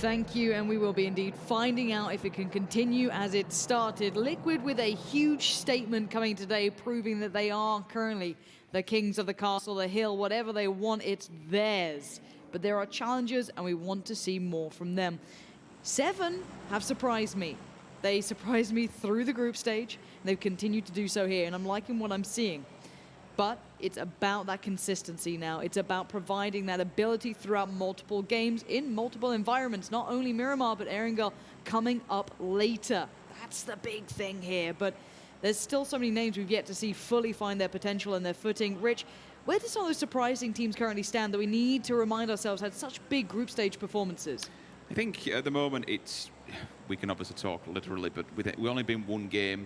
Thank you, and we will be indeed finding out if it can continue as it started. Liquid with a huge statement coming today, proving that they are currently the kings of the castle, the hill, whatever they want, it's theirs. But there are challenges, and we want to see more from them. Se7en have surprised me. They surprised me through the group stage, and they've continued to do so here, and I'm liking what I'm seeing. But it's about that consistency now. It's about providing that ability throughout multiple games in multiple environments. Not only Miramar, but Avangar coming up later. That's the big thing here. But there's still so many names we've yet to see fully find their potential and their footing. Rich, where do some of those surprising teams currently stand that we need to remind ourselves had such big group stage performances? I think at the moment we can obviously talk literally, but with it, we've only been one game.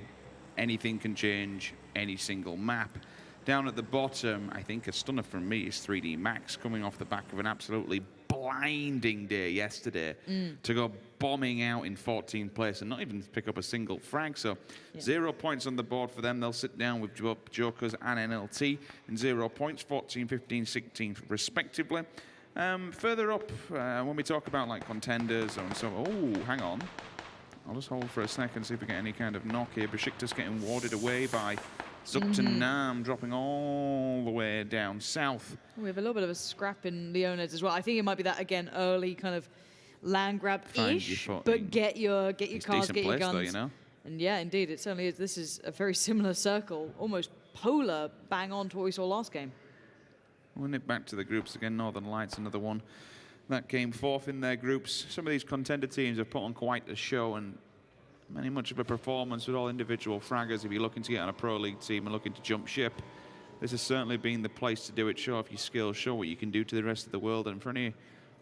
Anything can change, any single map. Down at the bottom, I think a stunner from me is 3D Max coming off the back of an absolutely blinding day yesterday to go bombing out in 14th place and not even pick up a single frag. So 0 points on the board for them. They'll sit down with Jokers and NLT in 0 points, 14, 15, 16 respectively. Further up, when we talk about like contenders and so, oh, hang on. I'll just hold for a second, see if we get any kind of knock here. Besiktas getting warded away by Zoekt Een Naam, dropping all the way down south. We have a little bit of a scrap in Leones as well. I think it might be that, again, early kind of land grab-ish, but get your cars, get your guns. Though, you know? And yeah, indeed, it certainly is. This is a very similar circle, almost polar, bang on to what we saw last game. We'll nip back to the groups again. Northern Lights, another one that came fourth in their groups. Some of these contender teams have put on quite a show and much of a performance with all individual fraggers. If you're looking to get on a pro league team and looking to jump ship, this has certainly been the place to do it. Show off your skills, show what you can do to the rest of the world. And for any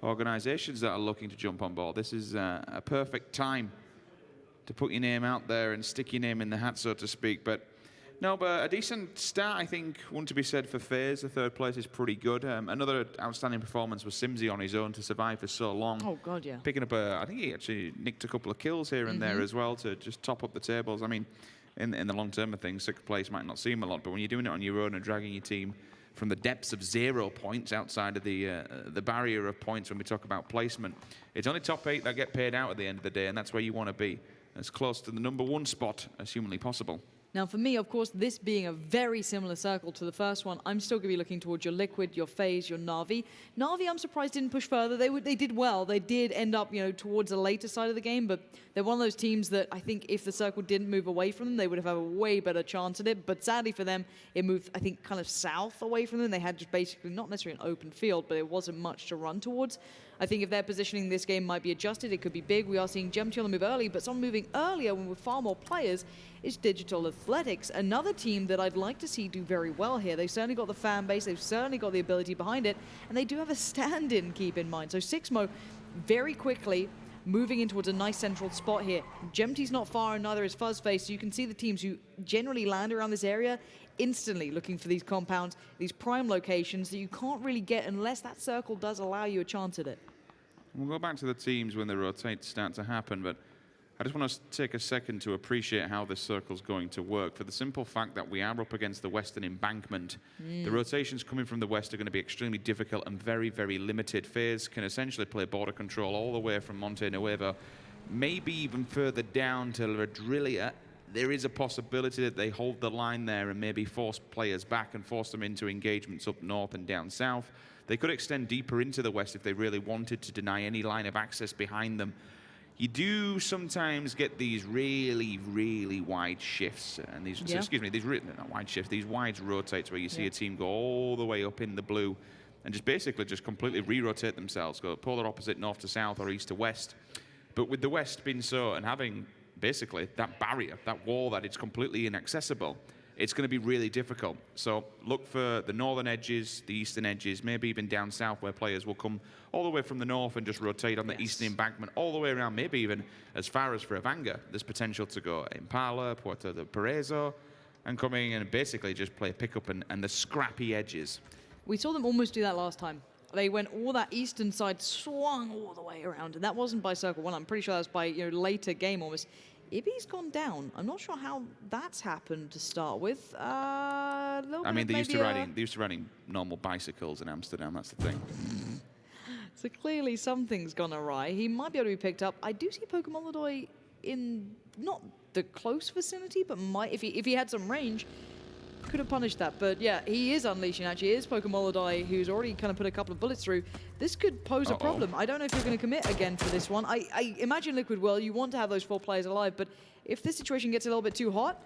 organizations that are looking to jump on board, this is a perfect time to put your name out there and stick your name in the hat, so to speak. But no, but a decent start, I think, one to be said for FaZe. The third place is pretty good. Another outstanding performance was Simsy on his own to survive for so long. Oh, God, yeah. Picking up I think he actually nicked a couple of kills here and there as well to just top up the tables. I mean, in the long term of things, sixth place might not seem a lot, but when you're doing it on your own and dragging your team from the depths of 0 points outside of the barrier of points when we talk about placement, it's only top 8 that get paid out at the end of the day, and that's where you want to be, as close to the #1 spot as humanly possible. Now, for me, of course, this being a very similar circle to the first one, I'm still going to be looking towards your Liquid, your FaZe, your Na'Vi. Na'Vi, I'm surprised, didn't push further. They did well. They did end up, towards the later side of the game, but they're one of those teams that I think if the circle didn't move away from them, they would have had a way better chance at it. But sadly for them, it moved, I think, kind of south away from them. They had just basically not necessarily an open field, but it wasn't much to run towards. I think if their positioning this game might be adjusted, it could be big. We are seeing Gemty on the move early, but someone moving earlier when with far more players is Digital Athletics. Another team that I'd like to see do very well here. They've certainly got the fan base, they've certainly got the ability behind it, and they do have a stand-in, keep in mind. So Sixmo very quickly moving in towards a nice central spot here. Gemty's not far, and neither is FuzzFace, so you can see the teams who generally land around this area instantly looking for these compounds, these prime locations that you can't really get unless that circle does allow you a chance at it. We'll go back to the teams when the rotates start to happen, but I just want to take a second to appreciate how this circle's going to work, for the simple fact that we are up against the western embankment. The rotations coming from the west are going to be extremely difficult and very, very limited. FaZe can essentially play border control all the way from Monte Nuevo, maybe even further down to Radrillia. There is a possibility that they hold the line there and maybe force players back and force them into engagements up north and down south. They could extend deeper into the west if they really wanted to deny any line of access behind them. You do sometimes get these really, really wide shifts, and these, excuse me, these not wide shifts, these wide rotates where you see a team go all the way up in the blue and just basically just completely re-rotate themselves, go polar opposite north to south or east to west. But with the west being so, and having basically that barrier, that wall that it's completely inaccessible, it's going to be really difficult. So look for the northern edges, the eastern edges, maybe even down south where players will come all the way from the north and just rotate on the eastern embankment, all the way around, maybe even as far as for Avangar. There's potential to go Impala, Puerto de Perezo, and come in and basically just play pickup and the scrappy edges. We saw them almost do that last time. They went all that eastern side, swung all the way around, and that wasn't by circle one. I'm pretty sure that was by later game almost. Ibby's gone down. I'm not sure how that's happened to start with. I mean, they used to riding normal bicycles in Amsterdam. That's the thing. So clearly something's gone awry. He might be able to be picked up. I do see Pokemon in not the close vicinity, but might, if he had some range, could have punished that. But yeah, he is unleashing actually. It is Pokemon who's already kind of put a couple of bullets through. This could pose a problem. I don't know if you're going to commit again for this one. I imagine Liquid will. You want to have those 4 players alive, but if this situation gets a little bit too hot,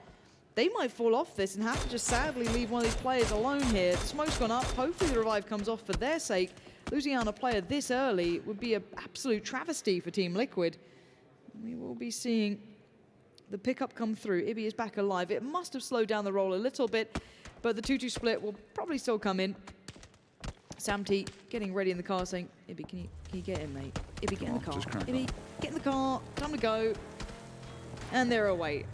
they might fall off this and have to just sadly leave one of these players alone here. The smoke's gone up. Hopefully the revive comes off for their sake. Losing out on a player this early would be an absolute travesty for Team Liquid. We will be seeing the pickup come through. Ibby is back alive. It must have slowed down the roll a little bit, but the 2-2 split will probably still come in. Sam T getting ready in the car saying, Ibby, can you get in, mate? Ibby, get in the car. Ibby, get in the car. Time to go. And they're away.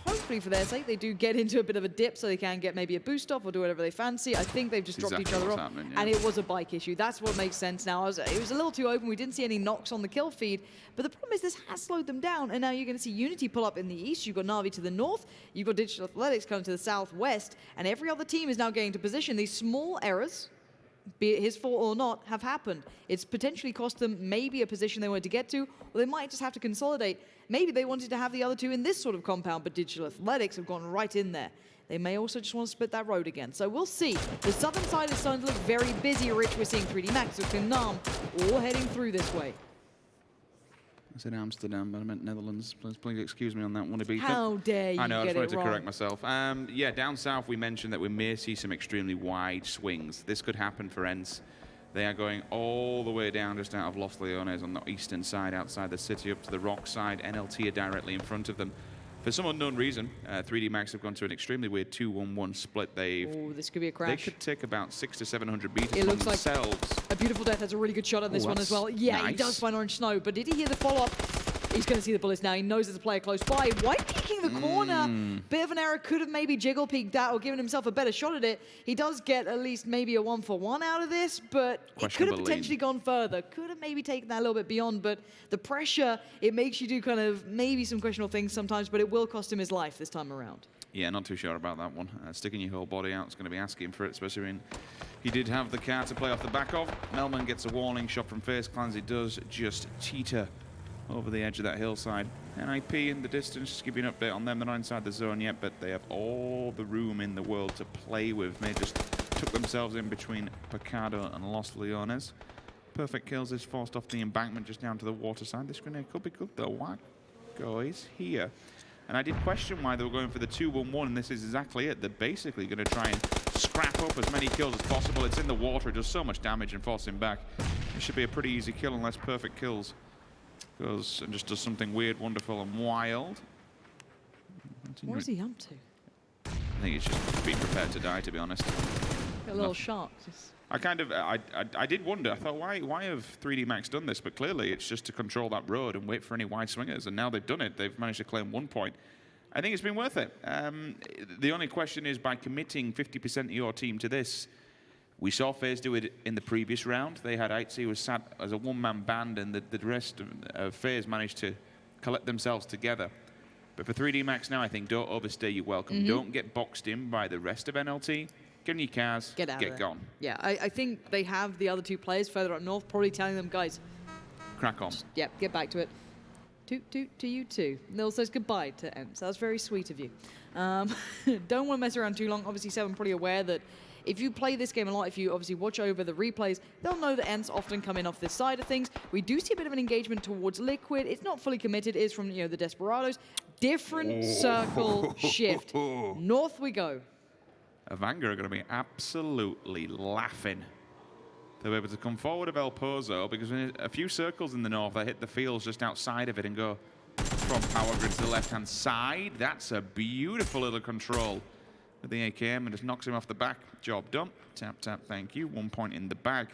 Hopefully for their sake, they do get into a bit of a dip so they can get maybe a boost off or do whatever they fancy. I think they've just dropped each other off. And it was a bike issue. That's what makes sense now. It was a little too open. We didn't see any knocks on the kill feed. But the problem is this has slowed them down. And now you're going to see Unity pull up in the east. You've got Na'Vi to the north. You've got Digital Athletics coming to the southwest. And every other team is now getting to position. These small errors, be it his fault or not, have happened. It's potentially cost them maybe a position they wanted to get to, or they might just have to consolidate. Maybe they wanted to have the other two in this sort of compound, but Digital Athletics have gone right in there. They may also just want to split that road again. So we'll see. The southern side is starting to look very busy, Rich. We're seeing 3D Max, Zoekt Een Naam, all heading through this way. I said Amsterdam, but I meant Netherlands. Please excuse me on that one, Ibita. How dare you get it wrong. I know, I just wanted to correct myself. Yeah, down south we mentioned that we may see some extremely wide swings. This could happen for Ence. They are going all the way down just out of Los Leones on the eastern side, outside the city, up to the rock side. NLT are directly in front of them. For some unknown reason, 3D Max have gone to an extremely weird 2-1-1 split. Oh, this could be a crash. They could take about 600 to 700 meters it looks themselves. Like a Beautiful Death has a really good shot on this one as well. Yeah, nice. He does find Orange Snow, but did he hear the follow-up? He's going to see the bullets now. He knows there's a player close by. White peeking the corner. Bit of an error. Could have maybe jiggle peeked that or given himself a better shot at it. He does get at least maybe a 1-for-1 out of this, but it could have potentially gone further. Could have maybe taken that a little bit beyond, but the pressure, it makes you do kind of maybe some questionable things sometimes, but it will cost him his life this time around. Yeah, not too sure about that one. Sticking your whole body out is going to be asking for it, especially when he did have the car to play off the back of. Melman gets a warning shot from FaZe Clan. He does just teeter over the edge of that hillside. NIP in the distance, just give you an update on them. They're not inside the zone yet, but they have all the room in the world to play with. They just took themselves in between Picado and Los Leones. Perfect kills is forced off the embankment just down to the water side. This grenade could be good though. What guys here? And I did question why they were going for the 2-1-1, and this is exactly it. They're basically going to try and scrap up as many kills as possible. It's in the water, it does so much damage and force him back. It should be a pretty easy kill unless perfect kills goes and just does something weird, wonderful, and wild. What is he up to? I think he's just being prepared to die, to be honest. A little shark. I did wonder. I thought, why have 3D Max done this? But clearly, it's just to control that road and wait for any wide swingers. And now they've done it. They've managed to claim 1 point. I think it's been worth it. The only question is, by committing 50% of your team to this, we saw FaZe do it in the previous round. They had Ence who was sat as a one-man band, and the rest of FaZe managed to collect themselves together. But for 3D Max now, I think don't overstay your welcome. Don't get boxed in by the rest of NLT. Get in your cars, get gone. Yeah, I think they have the other two players further up north probably telling them, guys, crack on. Yeah, get back to it. Toot to you too. Nil says goodbye to Ence. That's very sweet of you. Don't want to mess around too long. Obviously, Se7en probably aware that if you play this game a lot, if you obviously watch over the replays, they'll know that Ence often come in off this side of things. We do see a bit of an engagement towards Liquid. It's not fully committed. It is from the Desperados. Different circle shift. North we go. Avangar are going to be absolutely laughing. They were able to come forward of El Pozo because when a few circles in the north, they hit the fields just outside of it and go from power grid to the left-hand side. That's a beautiful little control with the AKM and just knocks him off the back. Job done. Tap, tap, thank you. 1 point in the bag.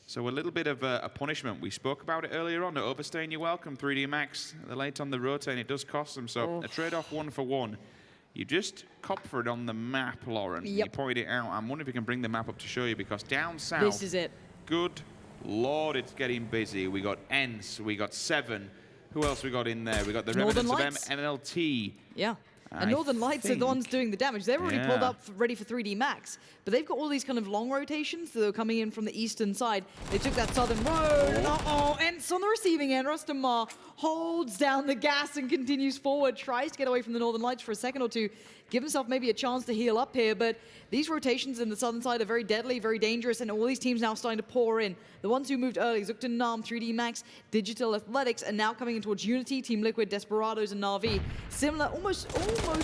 So a little bit of a punishment. We spoke about it earlier on. Overstaying your welcome, 3D Max. They're late on the rotate and it does cost them. So a trade-off 1-for-1. You just cop for it on the map, Lauren. Yep. You pointed it out. I'm wondering if you can bring the map up to show you, because down south, this is it. Good Lord, it's getting busy. We got Ence, we got Se7en. Who else we got in there? We got the remnants of NLT. Yeah. And Northern Lights are the ones doing the damage. They're already pulled up, ready for 3D Max. But they've got all these kind of long rotations that are coming in from the eastern side. They took that southern road. And Ence on the receiving end. Rustamar holds down the gas and continues forward. Tries to get away from the Northern Lights for a second or two. Give himself maybe a chance to heal up here. But these rotations in the southern side are very deadly, very dangerous. And all these teams now starting to pour in. The ones who moved early, Zoekt Een Naam, 3D Max, Digital Athletics, and now coming in towards Unity, Team Liquid, Desperados, and Na'Vi. Similar, almost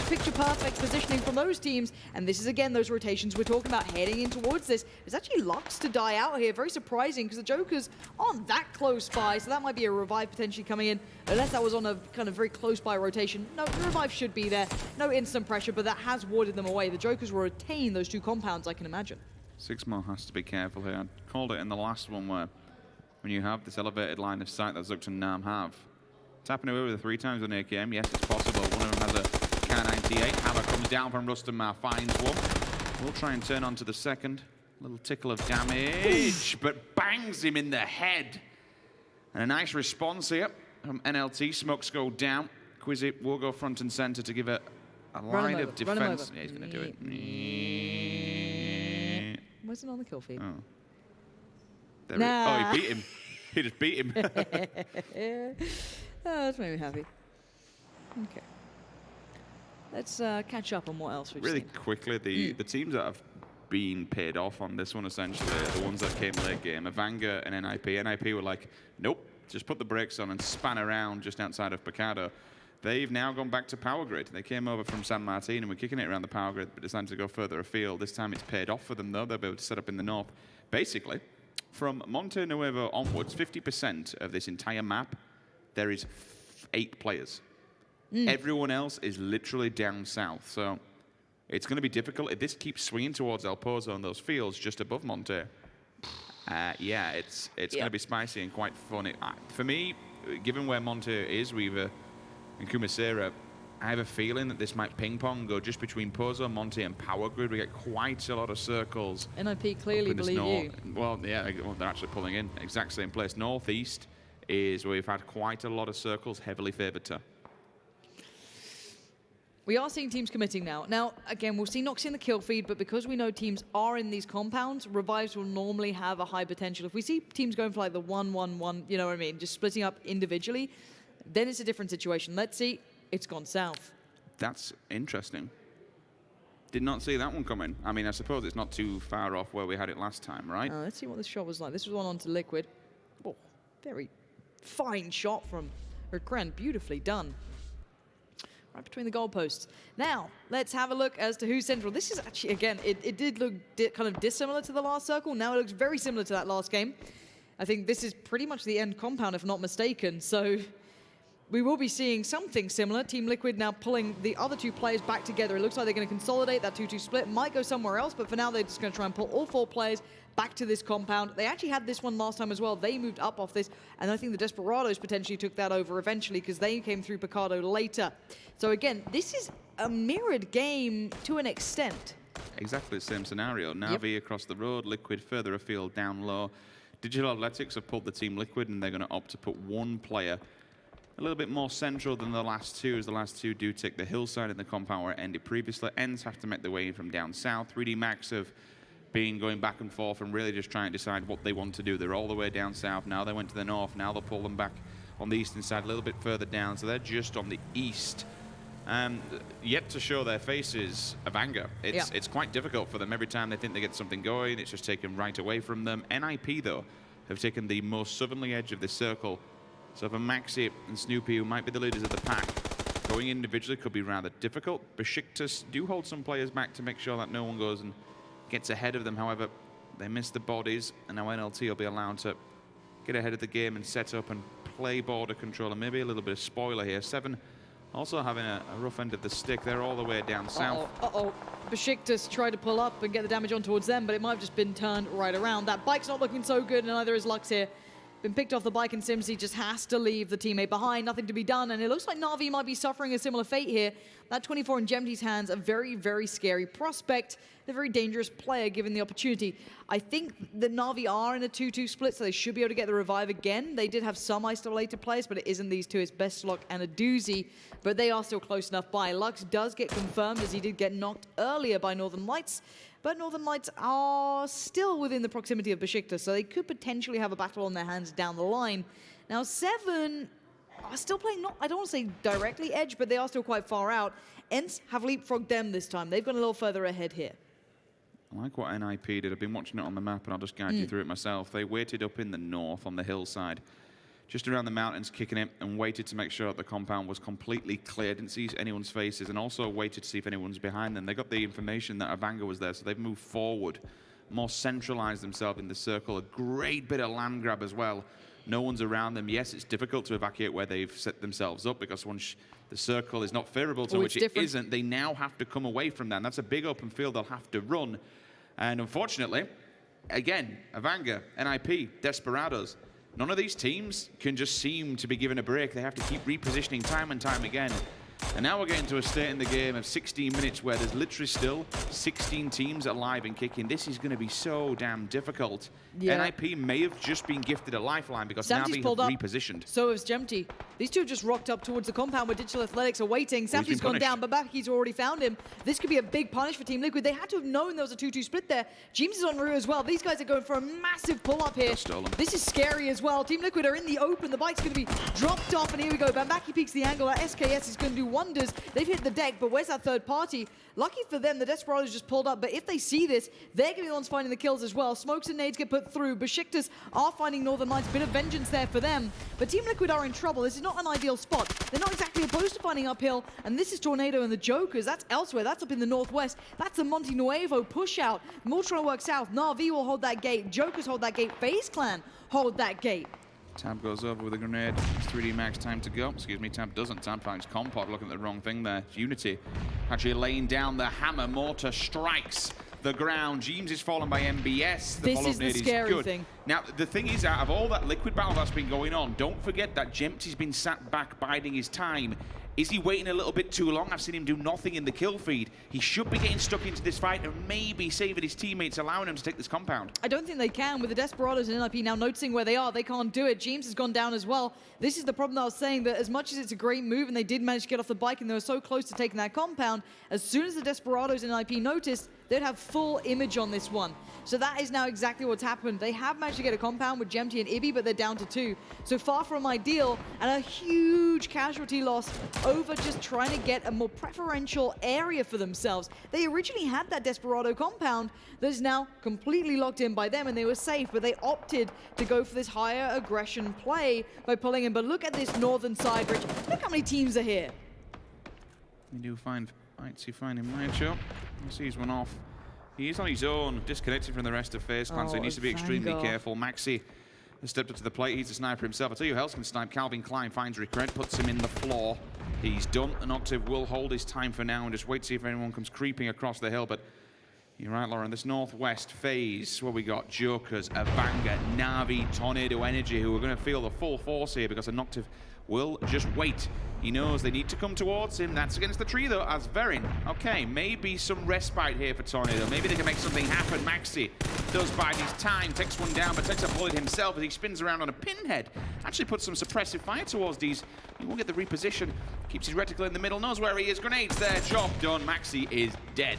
picture-perfect positioning from those teams. And this is, again, those rotations we're talking about heading in towards this. There's actually Lux to die out here. Very surprising, because the Jokers aren't that close by, so that might be a revive potentially coming in, unless that was on a kind of very close-by rotation. No, the revive should be there. No instant pressure, but that has warded them away. The Jokers will retain those two compounds, I can imagine. Sigma has to be careful here. I called it in the last one where when you have this elevated line of sight that Zoekt Een Naam have, tapping away with a 3 times on AKM, yes, it's possible. One of them has a K98. Hammer comes down from Rustamar, finds one. We'll try and turn on to the second. Little tickle of damage, but bangs him in the head. And a nice response here from NLT. Smokes go down. Quizzy will go front and center to give it a line of defense. Yeah, he's going to do it. Wasn't on the kill feed. Oh. Oh, he beat him. He just beat him. Oh, that's made me happy. Okay. Let's catch up on what else we've seen. Quickly, the teams that have been paid off on this one, essentially, are the ones that came late game. Avangar and NIP. NIP were like, nope, just put the brakes on and span around just outside of Picado. They've now gone back to Power Grid. They came over from San Martin and were kicking it around the Power Grid, but decided to go further afield. This time it's paid off for them, though. They'll be able to set up in the north. Basically, from Monte Nuevo onwards, 50% of this entire map, there is 8 players. Everyone else is literally down south. So it's going to be difficult. If this keeps swinging towards El Pozo and those fields just above Monte, yeah, it's going to be spicy and quite funny. For me, given where Monte is, and Kumasera, I have a feeling that this might ping-pong go just between Pozo, Monte, and Power Grid. We get quite a lot of circles. NIP clearly believe you. Well, yeah, they're actually pulling in. Exact same place. Northeast is where we've had quite a lot of circles, heavily favoured to. We are seeing teams committing now. Now, again, we'll see Noxy in the kill feed, but because we know teams are in these compounds, revives will normally have a high potential. If we see teams going for like the 1-1-1, you know what I mean, just splitting up individually, then it's a different situation. Let's see, it's gone south. That's interesting. Did not see that one coming. I mean, I suppose it's not too far off where we had it last time, right? Let's see what this shot was like. This was one onto Liquid. Oh, very fine shot from Recren. Beautifully done. Right between the goalposts. Now, let's have a look as to who's central. This is actually, again, it did look kind of dissimilar to the last circle. Now it looks very similar to that last game. I think this is pretty much the end compound, if not mistaken. So we will be seeing something similar. Team Liquid now pulling the other 2 players back together. It looks like they're going to consolidate. That 2-2 split might go somewhere else, but for now they're just going to try and pull all 4 players back to this compound. They actually had this one last time as well. They moved up off this, and I think the Desperados potentially took that over eventually because they came through Picado later. So again, this is a mirrored game to an extent. Exactly the same scenario. Na'Vi across the road, Liquid further afield, down low. Digital Athletics have pulled the Team Liquid, and they're going to opt to put 1 player a little bit more central than the last 2, as the last 2 do take the hillside in the compound where it ended previously. Ence have to make their way in from down south. 3D Max have been going back and forth and really just trying to decide what they want to do. They're all the way down south. Now they went to the north. Now they'll pull them back on the eastern side a little bit further down. So they're just on the east. And yet to show their faces, Avangar. It's quite difficult for them. Every time they think they get something going, it's just taken right away from them. NIP, though, have taken the most southerly edge of this circle. So for Maxi and Snoopy, who might be the leaders of the pack, going individually could be rather difficult. Besiktas do hold some players back to make sure that no one goes and gets ahead of them. However, they miss the bodies, and now NLT will be allowed to get ahead of the game and set up and play border control. And maybe a little bit of spoiler here. Se7en also having a rough end of the stick. They're all the way down south. Besiktas tried to pull up and get the damage on towards them, but it might have just been turned right around. That bike's not looking so good, and neither is Lux here. been picked off the bike, and Simsy just has to leave the teammate behind. Nothing to be done, and it looks like Na'Vi might be suffering a similar fate here. That 24 in Gemty's hands, a very, very scary prospect. A very dangerous player given the opportunity. I think that Na'Vi are in a 2-2 split, so they should be able to get the revive again. They did have some isolated players, but it isn't these two. It's Bestlock and a Doozy, but they are still close enough by. Lux does get confirmed, as he did get knocked earlier by Northern Lights, but Northern Lights are still within the proximity of Besiktas, so they could potentially have a battle on their hands down the line. Now, Se7en are still playing, not, I don't want to say directly edge, but they are still quite far out. Ence have leapfrogged them this time. They've gone a little further ahead here. I like what NIP did. I've been watching it on the map, and I'll just guide you through it myself. They waited up in the north on the hillside, just around the mountains, kicking it, and waited to make sure that the compound was completely clear. Didn't see anyone's faces, and also waited to see if anyone's behind them. They got the information that Avangar was there, so they've moved forward, more centralized themselves in the circle. A great bit of land grab as well. No one's around them. Yes, it's difficult to evacuate where they've set themselves up, because once the circle is not favorable to which it isn't, they now have to come away from that. And that's a big open field they'll have to run. And unfortunately, again, Avangar, NIP, Desperados, none of these teams can just seem to be given a break. They have to keep repositioning time and time again. And now we're getting to a state in the game of 16 minutes where there's literally still 16 teams alive and kicking. This is going to be so damn difficult. Yeah. NIP may have just been gifted a lifeline because Navi have repositioned. So has Gemty. These two just rocked up towards the compound where Digital Athletics are waiting. Samty's gone down, but Baki's already found him. This could be a big punish for Team Liquid. They had to have known there was a 2-2 split there. James is en route as well. These guys are going for a massive pull-up here. This is scary as well. Team Liquid are in the open. The bike's going to be dropped off, and here we go. Bambaki peeks the angle. That SKS is going to do wonders. They've hit the deck, but where's that third party? Lucky for them, the Desperados just pulled up, but if they see this, they're going to be the ones finding the kills as well. Smokes and nades get put through. Besiktas are finding Northern Lights. Bit of vengeance there for them, but Team Liquid are in trouble. This is not an ideal spot. They're not exactly opposed to finding uphill, and this is Tornado and the Jokers. That's elsewhere. That's up in the northwest. That's a Monte Nuevo push out. More trying to work south. Na'Vi will hold that gate. Jokers hold that gate. FaZe Clan hold that gate. Tab goes over with a grenade. It's 3D Max time to go. Excuse me, Tab doesn't. Tab finds Compod looking at the wrong thing there. Unity actually laying down the hammer. Mortar strikes the ground. James is fallen by MBS. The this is the scary thing. Now, the thing is, out of all that Liquid battle that's been going on, don't forget that Gemty's been sat back biding his time. Is he waiting a little bit too long? I've seen him do nothing in the kill feed. He should be getting stuck into this fight and maybe saving his teammates, allowing him to take this compound. I don't think they can. With the Desperados and NIP now noticing where they are, they can't do it. James has gone down as well. This is the problem that I was saying, that as much as it's a great move and they did manage to get off the bike and they were so close to taking that compound, as soon as the Desperados and NIP noticed, they'd have full image on this one. So that is now exactly what's happened. They have managed to get a compound with Gemty and Ibby, but they're down to 2. So far from ideal, and a huge casualty loss over just trying to get a more preferential area for themselves. They originally had that Desperado compound that is now completely locked in by them, and they were safe, but they opted to go for this higher aggression play by pulling in. But look at this northern side, Rich. Look how many teams are here. We do find Ence finding Macho. He sees one off. He is on his own, disconnected from the rest of FaZe Clan, so he needs to be extremely careful. Maxi has stepped up to the plate. He's a sniper himself. I tell you who else can snipe. Calvin Klein finds Recret, puts him in the floor. He's done. And Octave will hold his time for now and just wait to see if anyone comes creeping across the hill. But you're right, Lauren. This northwest phase, where we got Jokers, Avangar, Na'Vi, Tornado Energy, who are going to feel the full force here because Octave will just wait. He knows they need to come towards him. That's against the tree, though, as Verin. Okay, maybe some respite here for Tornado. Maybe they can make something happen. Maxi does bide his time, takes one down, but takes a bullet himself as he spins around on a pinhead. Actually puts some suppressive fire towards these. He will get the reposition. Keeps his reticle in the middle, knows where he is. Grenades there, job done. Maxi is dead.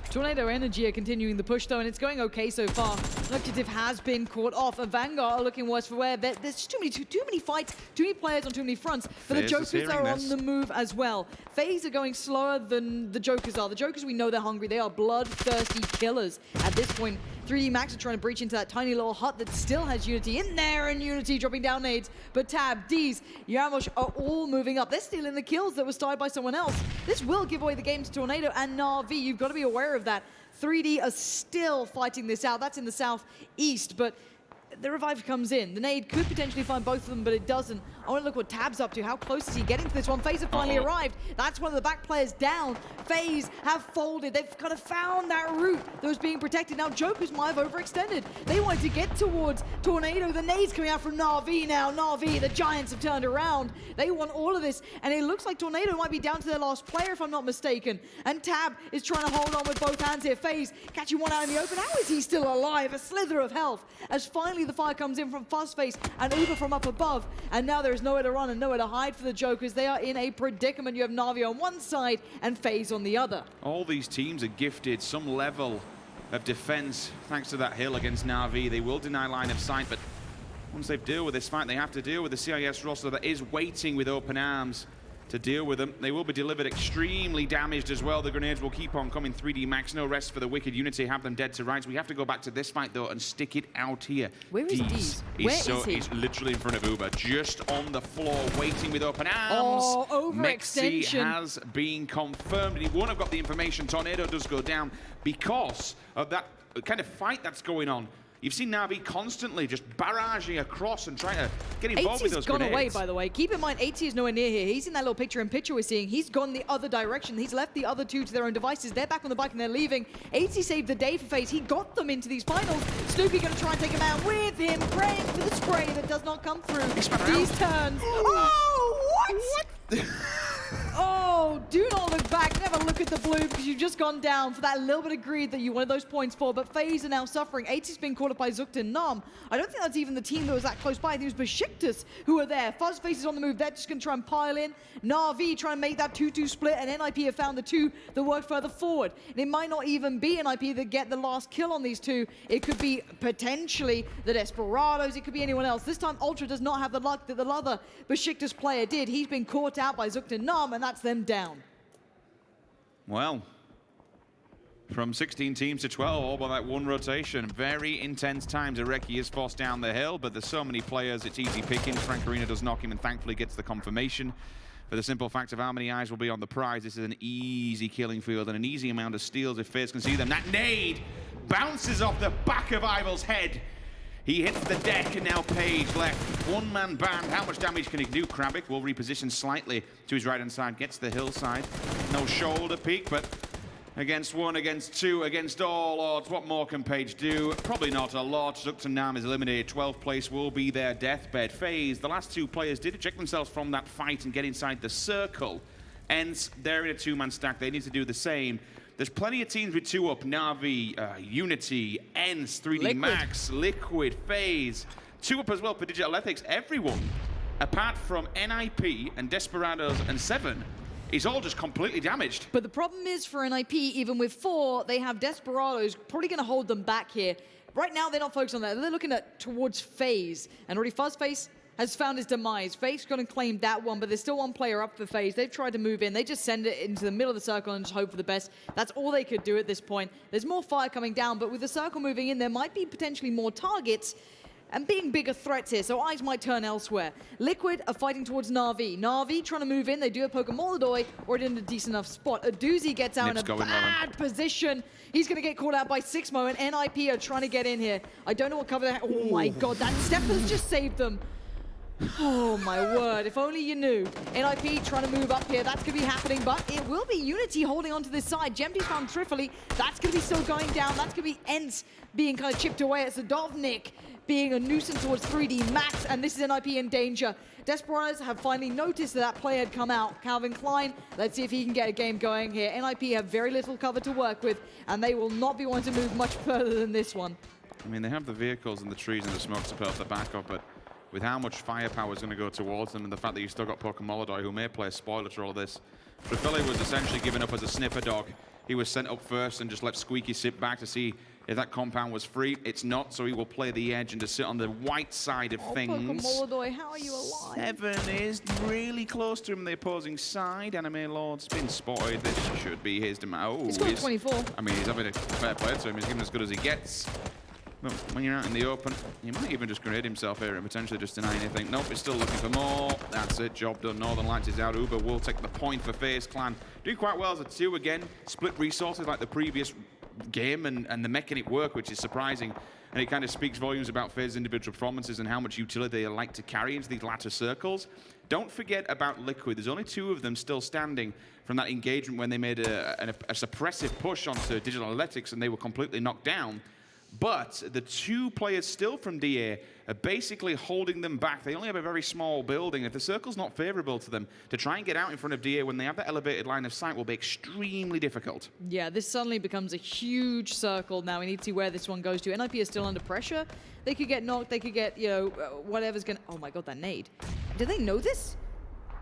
Tornado Energy are continuing the push, though, and it's going okay so far. Objective has been caught off. Avangar are looking worse for wear. There's just too many fights, too many players on too many fronts. But the Jokers are on the move as well. FaZe are going slower than the Jokers are. The Jokers, we know they're hungry. They are bloodthirsty killers at this point. 3D Max are trying to breach into that tiny little hut that still has Unity in there, and Unity dropping down nades. But Tab, D's, Yaramosh are all moving up. They're stealing the kills that were started by someone else. This will give away the game to Tornado and Na'Vi. You've got to be aware of that. 3D are still fighting this out. That's in the southeast, but the revive comes in. The nade could potentially find both of them, but it doesn't. I want to look what Tab's up to. How close is he getting to this one? FaZe have finally arrived. That's one of the back players down. FaZe have folded. They've kind of found that route that was being protected. Now Jokers might have overextended. They wanted to get towards Tornado. The nade's coming out from Na'Vi now. Na'Vi, the Giants have turned around. They want all of this, and it looks like Tornado might be down to their last player, if I'm not mistaken. And Tab is trying to hold on with both hands here. FaZe catching one out in the open. How is he still alive? A slither of health as finally the fire comes in from Fuzzface and Uber from up above. And now there is nowhere to run and nowhere to hide for the Jokers. They are in a predicament. You have Na'Vi on one side and FaZe on the other. All these teams are gifted some level of defense thanks to that hill against Na'Vi. They will deny line of sight, but once they've dealt with this fight, they have to deal with the CIS roster that is waiting with open arms to deal with them. They will be delivered extremely damaged as well. The grenades will keep on coming. 3D Max, no rest for the Wicked Unity, have them dead to rights. We have to go back to this fight though and stick it out here. Where is Deez? Where is he? He's literally in front of Uber, just on the floor, waiting with open arms. Oh, overextension. Mexi has been confirmed, and he won't have got the information. Tornado does go down because of that kind of fight that's going on. You've seen Na'Vi constantly just barraging across and trying to get involved with those grenades. Gone away, by the way. Keep in mind, 80 is nowhere near here. He's in that little picture-in-picture we're seeing. He's gone the other direction. He's left the other two to their own devices. They're back on the bike and they're leaving. 80 saved the day for FaZe. He got them into these finals. Snoopy going to try and take him out with him, praying for the spray that does not come through. These turns. Oh, what? Oh, do not look back. Never look at the blue because you've just gone down for that little bit of greed that you wanted those points for. But FaZe are now suffering. 80's been caught up by Zoekt Een Naam. I don't think that's even the team that was that close by. I think it was Besiktas who are there. Fuzzface is on the move. They're just going to try and pile in. Na'Vi trying to make that 2-2 split. And NIP have found the two that work further forward. And it might not even be NIP that get the last kill on these two. It could be potentially the Desperados. It could be anyone else. This time Ultra does not have the luck that the other Besiktas player did. He's been caught out by Zoekt Een Naam, and that's them down. Well, from 16 teams to 12, all by that one rotation. Very intense times. Areki is forced down the hill, but there's so many players, it's easy pickings. Frank Arena does knock him and thankfully gets the confirmation. For the simple fact of how many eyes will be on the prize, this is an easy killing field and an easy amount of steals if FaZe can see them. That nade bounces off the back of Ival's head. He hits the deck, and now Page left. One man banned. How much damage can he do? Krabic will reposition slightly to his right-hand side, gets the hillside. No shoulder peek, but against one, against two, against all odds, what more can Page do? Probably not a lot. Zoekt Een Naam is eliminated. 12th place will be their deathbed. FaZe, the last two players did eject themselves from that fight and get inside the circle. Ence, they're in a two-man stack. They need to do the same. There's plenty of teams with two up. Na'Vi, Unity, Ence, 3D Max, Liquid, FaZe. Two up as well for Digital Ethics. Everyone, apart from NIP and Desperados and Se7en, is all just completely damaged. But the problem is for NIP, even with 4, they have Desperados probably going to hold them back here. Right now, they're not focused on that. They're looking at towards FaZe. And already Fuzzface has found his demise. FaZe's going to claim that one, but there's still one player up for FaZe. They've tried to move in. They just send it into the middle of the circle and just hope for the best. That's all they could do at this point. There's more fire coming down, but with the circle moving in, there might be potentially more targets and being bigger threats here, so eyes might turn elsewhere. Liquid are fighting towards Na'Vi. Na'Vi trying to move in. They do have Pokemolodoy or in a decent enough spot. A doozy gets out in a bad position. He's going to get called out by Sixmo, and NIP are trying to get in here. I don't know what cover they have. Oh my god, that step has just saved them. Oh my word, if only you knew. NIP trying to move up here, that's going to be happening, but it will be Unity holding onto this side. Gemty's found Trifoli, that's going to be still going down. That's going to be Ence being kind of chipped away. It's Sadovnik being a nuisance towards 3D Max, and this is NIP in danger. Desperados have finally noticed that play had come out. Calvin Klein, let's see if he can get a game going here. NIP have very little cover to work with, and they will not be wanting to move much further than this one. I mean, they have the vehicles and the trees and the smoke to put off the back up, but with how much firepower is going to go towards them and the fact that you've still got Pokemolodoy, who may play a spoiler to all of this. Trifoli was essentially given up as a sniffer dog. He was sent up first and just let Squeaky sit back to see if that compound was free. It's not, so he will play the edge and just sit on the white side of things. Pokemolodoy, how are you alive? Se7en is really close to him on the opposing side. Anime Lord's been spotted. This should be his demand. Oh, he's got 24. I mean, he's having a fair play to him. He's giving as good as he gets. But when you're out in the open, you might even just grenade himself here and potentially just deny anything. Nope, he's still looking for more. That's it, job done. Northern Lights is out. Uber will take the point for FaZe Clan. Doing quite well as a 2 again. Split resources like the previous game and the mechanic work, which is surprising. and it kind of speaks volumes about FaZe's individual performances and how much utility they like to carry into these latter circles. Don't forget about Liquid. There's only 2 of them still standing from that engagement when they made a suppressive push onto Digital Athletics and they were completely knocked down. But the 2 players still from DA are basically holding them back. They only have a very small building. If the circle's not favorable to them, to try and get out in front of DA when they have that elevated line of sight will be extremely difficult. Yeah, this suddenly becomes a huge circle now. We need to see where this one goes to. NIP is still under pressure. They could get knocked. They could get, you know, whatever's going to... Oh my god, that nade. Do they know this?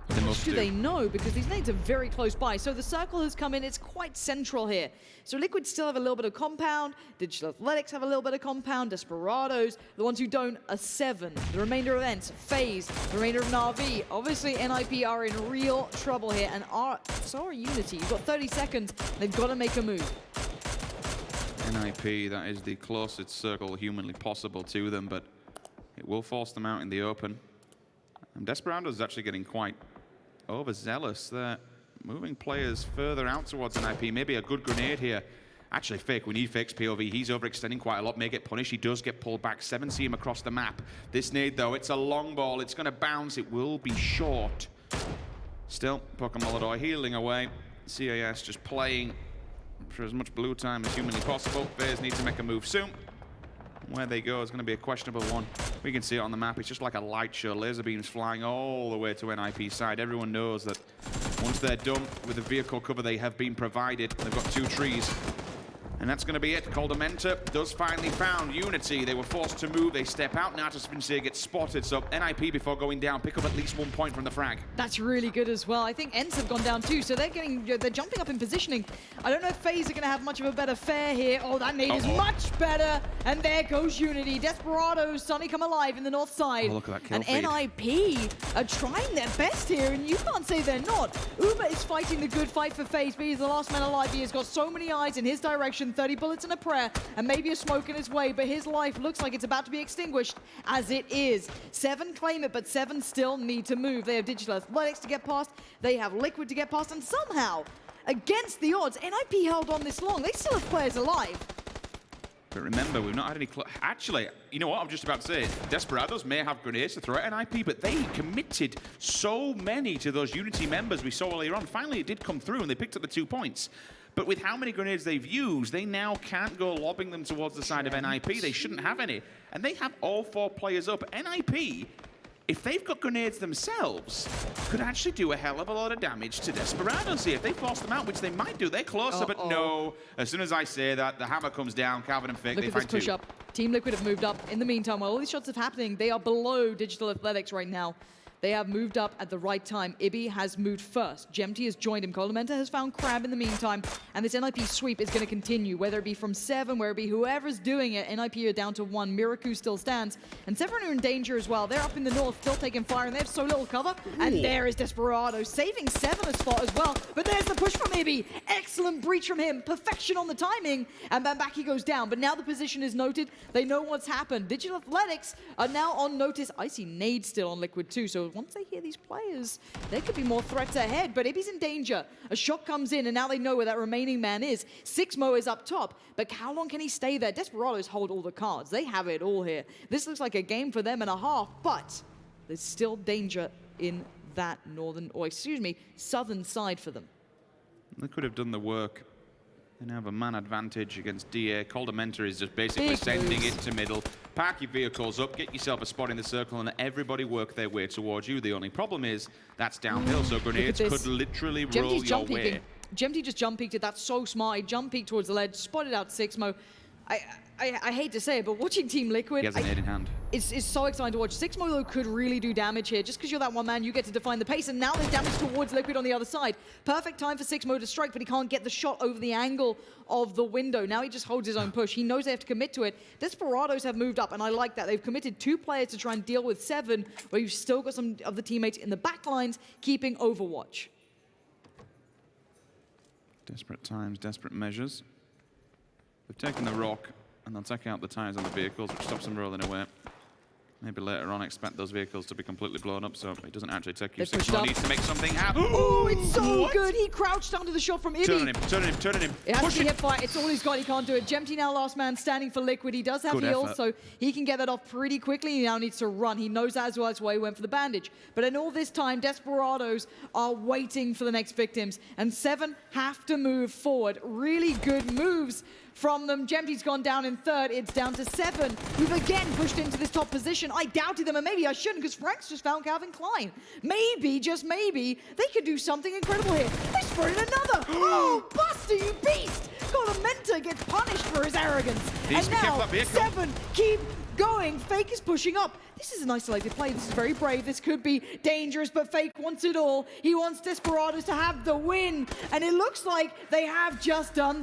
They must do. They know? Because these nades are very close by. So the circle has come in. It's quite central here. So Liquid still have a little bit of compound. Digital Athletics have a little bit of compound. Desperados. The ones who don't are Se7en. The remainder of Ence, FaZe. The remainder of Na'Vi. Obviously, NIP are in real trouble here. And so are Unity. You've got 30 seconds. They've got to make a move. NIP, that is the closest circle humanly possible to them, but it will force them out in the open. And Desperado is actually getting quite overzealous. They're moving players further out towards NIP. Maybe a good grenade here. Actually, Fake, we need Fake's POV. He's overextending quite a lot, may get punished. He does get pulled back. Se7en see him across the map. This nade, though, it's a long ball. It's going to bounce. It will be short. Still, Pokemon healing away. CAS just playing for as much blue time as humanly possible. FaZe need to make a move soon. Where they go is going to be a questionable one. We can see it on the map. It's just like a light show. Laser beams flying all the way to NIP's side. Everyone knows that once they're done with the vehicle cover they have been provided, they've got 2 trees. And that's going to be it. Coldamenta does finally found Unity. They were forced to move. They step out. Natus Vincere gets spotted. So NIP, before going down, pick up at least 1 point from the frag. That's really good as well. I think Ence have gone down too, so they're jumping up in positioning. I don't know if FaZe are going to have much of a better fare here. Oh, that nade is much better. And there goes Unity. Desperados suddenly come alive in the north side. Oh, look at that kill and feed. NIP are trying their best here, and you can't say they're not. Uber is fighting the good fight for FaZe, but he's the last man alive. He has got so many eyes in his direction, 30 bullets and a prayer, and maybe a smoke in his way, but his life looks like it's about to be extinguished, as it is. Se7en claim it, but Se7en still need to move. They have Digital Athletics to get past, they have Liquid to get past, and somehow, against the odds, NIP held on this long. They still have players alive. But remember, we've not had any... Actually, you know what I'm just about to say? Desperados may have grenades to throw at NIP, but they committed so many to those Unity members we saw earlier on. Finally, it did come through, and they picked up the 2 points. But with how many grenades they've used, they now can't go lobbing them towards the side of NIP. They shouldn't have any. And they have all 4 players up. NIP, if they've got grenades themselves, could actually do a hell of a lot of damage to Desperados here. If they force them out, which they might do, they're closer, but no. As soon as I say that, the hammer comes down, Calvin and Fake, Look they at this find 2. push up. Team Liquid have moved up. In the meantime, while all these shots are happening, they are below Digital Athletics right now. They have moved up at the right time. Ibi has moved first. Gemty has joined him. Coldamenta has found Crab in the meantime. And this NIP sweep is going to continue, whether it be from Se7en, whether it be whoever's doing it. NIP are down to 1. Miraku still stands. And Se7en are in danger as well. They're up in the north, still taking fire, and they have so little cover. And there is Desperado, saving Se7en a spot as well. But there's the push from Ibi. Excellent breach from him. Perfection on the timing. And then back he goes down. But now the position is noted. They know what's happened. Digital Athletics are now on notice. I see Nade still on Liquid too. So once they hear these players, there could be more threats ahead, but Ibi's in danger. A shot comes in, and now they know where that remaining man is. Sixmo is up top, but how long can he stay there? Desperados hold all the cards. They have it all here. This looks like a game for them and a half, but there's still danger in that southern side for them. They could have done the work. They now have a man advantage against DA. Coldamenta is just basically sending it to middle. Park your vehicles up, get yourself a spot in the circle, and everybody work their way towards you. The only problem is that's downhill, so grenades could literally roll your way. Gemty just jump peeked it. That's so smart. He jump peeked towards the ledge, spotted out Sixmo. I hate to say it, but watching Team Liquid, he has a nade in hand. It's so exciting to watch. Sixmo, though, could really do damage here. Just because you're that one man, you get to define the pace, and now there's damage towards Liquid on the other side. Perfect time for Sixmo to strike, but he can't get the shot over the angle of the window. Now he just holds his own push. He knows they have to commit to it. Desperados have moved up, and I like that. They've committed 2 players to try and deal with Se7en, where you've still got some of the teammates in the back lines keeping Overwatch. Desperate times, desperate measures. They've taken the rock, and they'll take out the tires on the vehicles, which stops them rolling away. Maybe later on expect those vehicles to be completely blown up so it doesn't actually take you They 6 pushed more. up. Needs to make something happen. Oh, it's so What? good. He crouched under the shot from Ibby. Turning him. It has Push to be it. hip fire. It's all he's got. He can't do it. Jempty now last man standing for Liquid. He does have Good heals, effort. so he can get that off pretty quickly. He now needs to run. He knows that as well. That's why he went for the bandage. But in all this time, Desperados are waiting for the next victims. And Se7en have to move forward. Really good moves from them. Jempty's gone down in third. It's down to Se7en, who've again pushed into this top position. I doubted them, and maybe I shouldn't, because Frank's just found Calvin Klein. Maybe, just maybe, they could do something incredible here. They spotted another. Oh, Buster, you beast! God, a mentor gets punished for his arrogance. Needs And to be now, kept up here. Se7en keep going. Fake is pushing up. This is an isolated play. This is very brave. This could be dangerous, but Fake wants it all. He wants Desperados to have the win. And it looks like they have just done